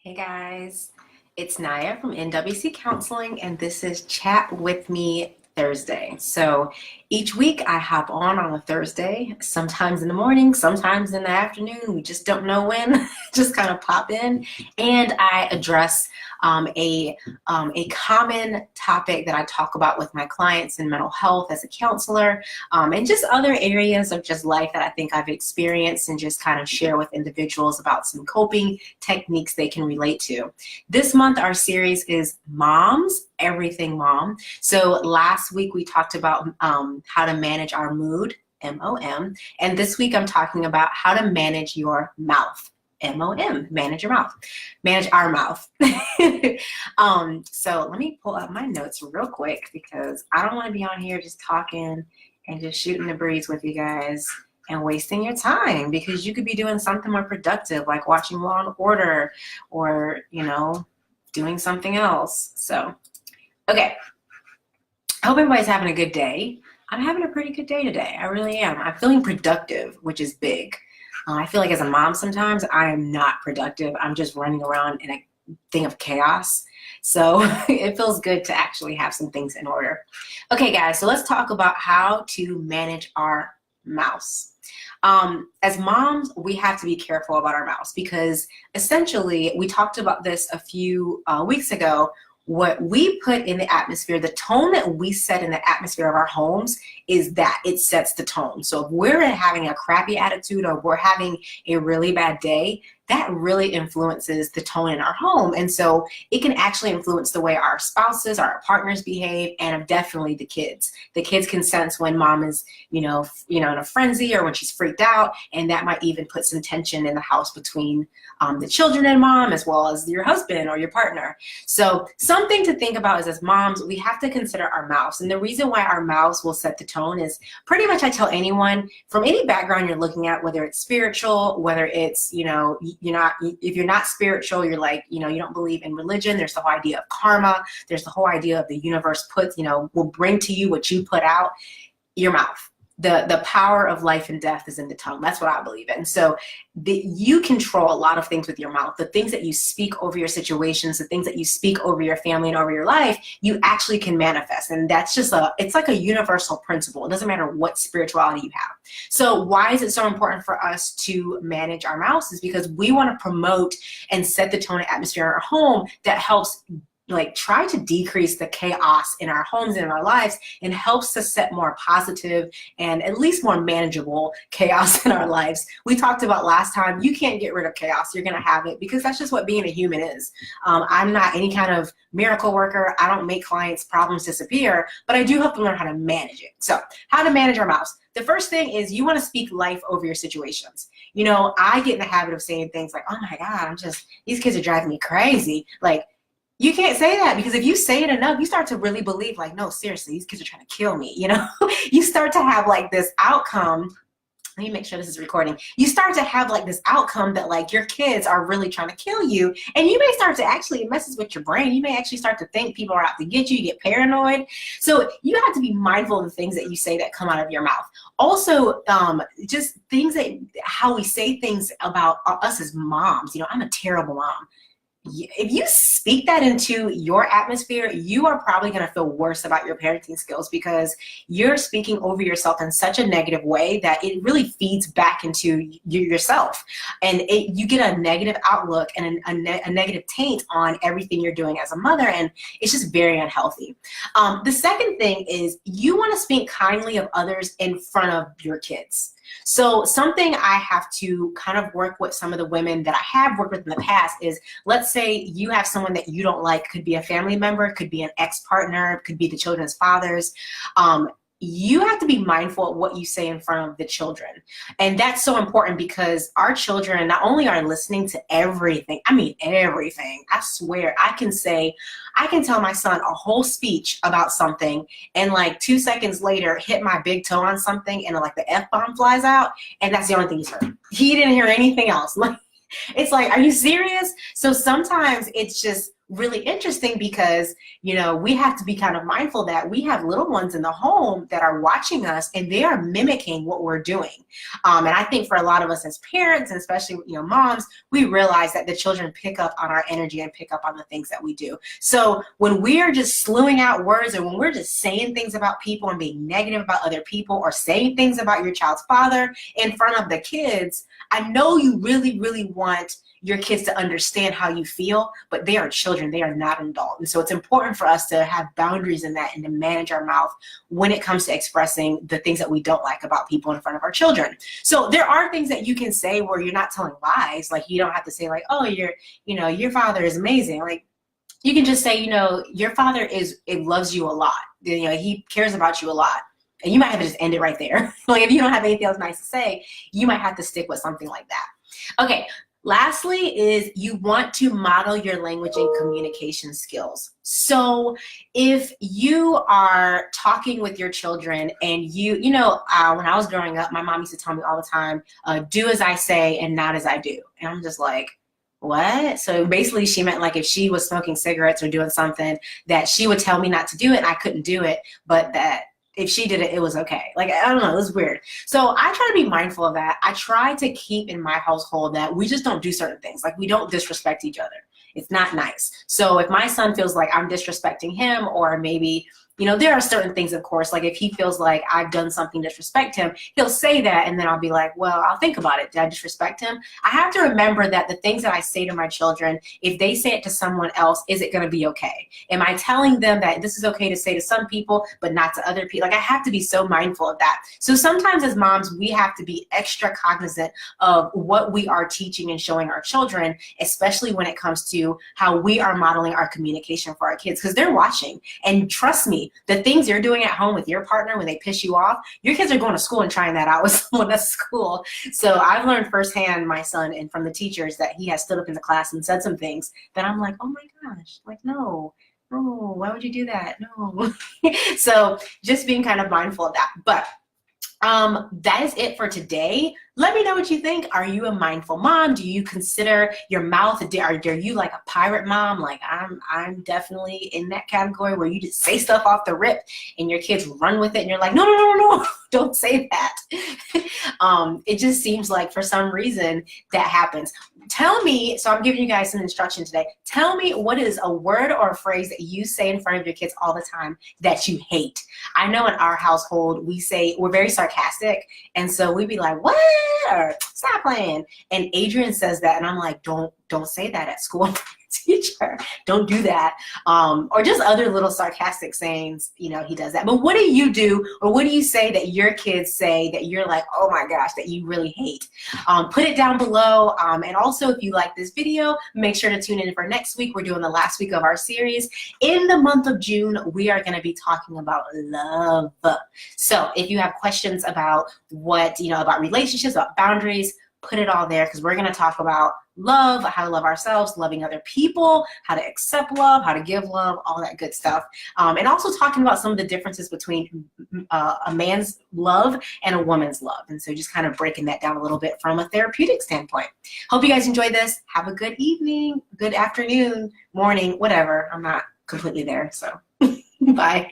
Hey guys, it's Naya from NWC Counseling, and this is Chat With Me Thursday. So each week I hop on a Thursday, sometimes in the morning, sometimes in the afternoon. We just don't know when, just kind of pop in, and I address a common topic that I talk about with my clients in mental health as a counselor, and just other areas of just life that I think I've experienced, and just kind of share with individuals about some coping techniques they can relate to. This month our series is Moms, Everything Mom. So last week we talked about how to manage our mood, MOM, and this week I'm talking about how to manage your mouth. MOM, manage your mouth, manage our mouth. So let me pull up my notes real quick because I don't want to be on here just talking and just shooting the breeze with you guys and wasting your time, because you could be doing something more productive, like watching Law and Order, or, doing something else. So, okay. I hope everybody's having a good day. I'm having a pretty good day today. I really am. I'm feeling productive, which is big. I feel like as a mom sometimes I am not productive. I'm just running around in a thing of chaos. So it feels good to actually have some things in order. Okay, guys, so let's talk about how to manage our mouths. As moms, we have to be careful about our mouths, because essentially we talked about this a few weeks ago. What we put in the atmosphere, the tone that we set in the atmosphere of our homes, is that it sets the tone. So if we're having a crappy attitude, or we're having a really bad day, that really influences the tone in our home. And so it can actually influence the way our spouses, our partners behave, and definitely the kids. The kids can sense when mom is, in a frenzy, or when she's freaked out, and that might even put some tension in the house between the children and mom, as well as your husband or your partner. So something to think about is, as moms, we have to consider our mouths. And the reason why our mouths will set the tone is pretty much, I tell anyone from any background you're looking at, whether it's spiritual, whether it's, if you're not spiritual, you're like, you don't believe in religion. There's the whole idea of karma. There's the whole idea of the universe will bring to you what you put out. Your mouth. The power of life and death is in the tongue. That's what I believe in. So you control a lot of things with your mouth. The things that you speak over your situations, the things that you speak over your family and over your life, you actually can manifest. And that's just it's like a universal principle. It doesn't matter what spirituality you have. So why is it so important for us to manage our mouths? Is because we want to promote and set the tone and atmosphere in our home that helps try to decrease the chaos in our homes and in our lives, and helps to set more positive and at least more manageable chaos in our lives. We talked about last time, you can't get rid of chaos. You're going to have it, because that's just what being a human is. I'm not any kind of miracle worker. I don't make clients' problems disappear, but I do help them learn how to manage it. So how to manage our mouths. The first thing is, you want to speak life over your situations. I get in the habit of saying things like, oh my God, these kids are driving me crazy. You can't say that, because if you say it enough, you start to really believe, no, seriously, these kids are trying to kill me, You start to have this outcome. Let me make sure this is recording. You start to have this outcome that your kids are really trying to kill you. And you may start to it messes with your brain. You may actually start to think people are out to get you. You get paranoid. So you have to be mindful of the things that you say that come out of your mouth. Also, just things how we say things about us as moms. I'm a terrible mom. If you speak that into your atmosphere, you are probably going to feel worse about your parenting skills, because you're speaking over yourself in such a negative way that it really feeds back into yourself. And you get a negative outlook and a negative taint on everything you're doing as a mother, and it's just very unhealthy. The second thing is, you want to speak kindly of others in front of your kids. So something I have to kind of work with some of the women that I have worked with in the past is, let's say you have someone that you don't like. Could be a family member, could be an ex-partner, could be the children's fathers. You have to be mindful of what you say in front of the children. And that's so important, because our children not only are listening to everything, I mean everything. I swear, I can tell my son a whole speech about something, and 2 seconds later hit my big toe on something, and the F-bomb flies out, and that's the only thing he's heard. He didn't hear anything else. It's are you serious? So sometimes it's just, really interesting because, you know, we have to be kind of mindful that we have little ones in the home that are watching us and they are mimicking what we're doing. And I think for a lot of us as parents, and especially, you know, moms, we realize that the children pick up on our energy and pick up on the things that we do. So when we're just slewing out words, or when we're just saying things about people and being negative about other people, or saying things about your child's father in front of the kids, I know you really, really want your kids to understand how you feel, but they are children, they are not an adult. And so it's important for us to have boundaries in that and to manage our mouth when it comes to expressing the things that we don't like about people in front of our children. So there are things that you can say where you're not telling lies. Like, you don't have to say like, oh, your father is amazing. Like, you can just say, you know, your father loves you a lot. You know, he cares about you a lot. And you might have to just end it right there. Like, if you don't have anything else nice to say, you might have to stick with something like that. Okay. Lastly is you want to model your language and communication skills. So if you are talking with your children and when I was growing up, my mom used to tell me all the time, do as I say and not as I do. And I'm just like, what? So basically she meant like if she was smoking cigarettes or doing something that she would tell me not to do it and I couldn't do it, but that if she did it, it was okay. Like, I don't know, it was weird. So I try to be mindful of that. I try to keep in my household that we just don't do certain things. Like, we don't disrespect each other. It's not nice. So if my son feels like I'm disrespecting him, or maybe, you know, there are certain things, of course, like if he feels like I've done something to disrespect him, he'll say that, and then I'll be like, well, I'll think about it. Did I disrespect him? I have to remember that the things that I say to my children, if they say it to someone else, is it going to be okay? Am I telling them that this is okay to say to some people, but not to other people? Like, I have to be so mindful of that. So sometimes as moms, we have to be extra cognizant of what we are teaching and showing our children, especially when it comes to how we are modeling our communication for our kids, because they're watching. And trust me, the things you're doing at home with your partner when they piss you off, your kids are going to school and trying that out with someone at school. So I've learned firsthand, my son, and from the teachers, that he has stood up in the class and said some things that I'm like, oh my gosh, like, no, why would you do that? No. So just being kind of mindful of that. But that is it for today. Let me know what you think. Are you a mindful mom? Do you consider your mouth, are you like a pirate mom? Like, I'm definitely in that category where you just say stuff off the rip and your kids run with it and you're like, no, no, no, no, no, don't say that. It just seems like for some reason that happens. Tell me, so I'm giving you guys some instruction today. Tell me what is a word or a phrase that you say in front of your kids all the time that you hate. I know in our household, we're very sarcastic. And so we'd be like, what? Or stop playing. And Adrian says that. And I'm like, don't say that at school. Teacher, don't do that. Or just other little sarcastic sayings, you know, he does that. But what do you do, or what do you say that your kids say that you're like, oh my gosh, that you really hate? Put it down below. And also, if you like this video, make sure to tune in for next week. We're doing the last week of our series. In the month of June, we are going to be talking about love. So if you have questions about about relationships, about boundaries, put it all there, because we're going to talk about love, how to love ourselves, loving other people, how to accept love, how to give love, all that good stuff. And also talking about some of the differences between a man's love and a woman's love. And so just kind of breaking that down a little bit from a therapeutic standpoint. Hope you guys enjoyed this. Have a good evening, good afternoon, morning, whatever. I'm not completely there, so bye.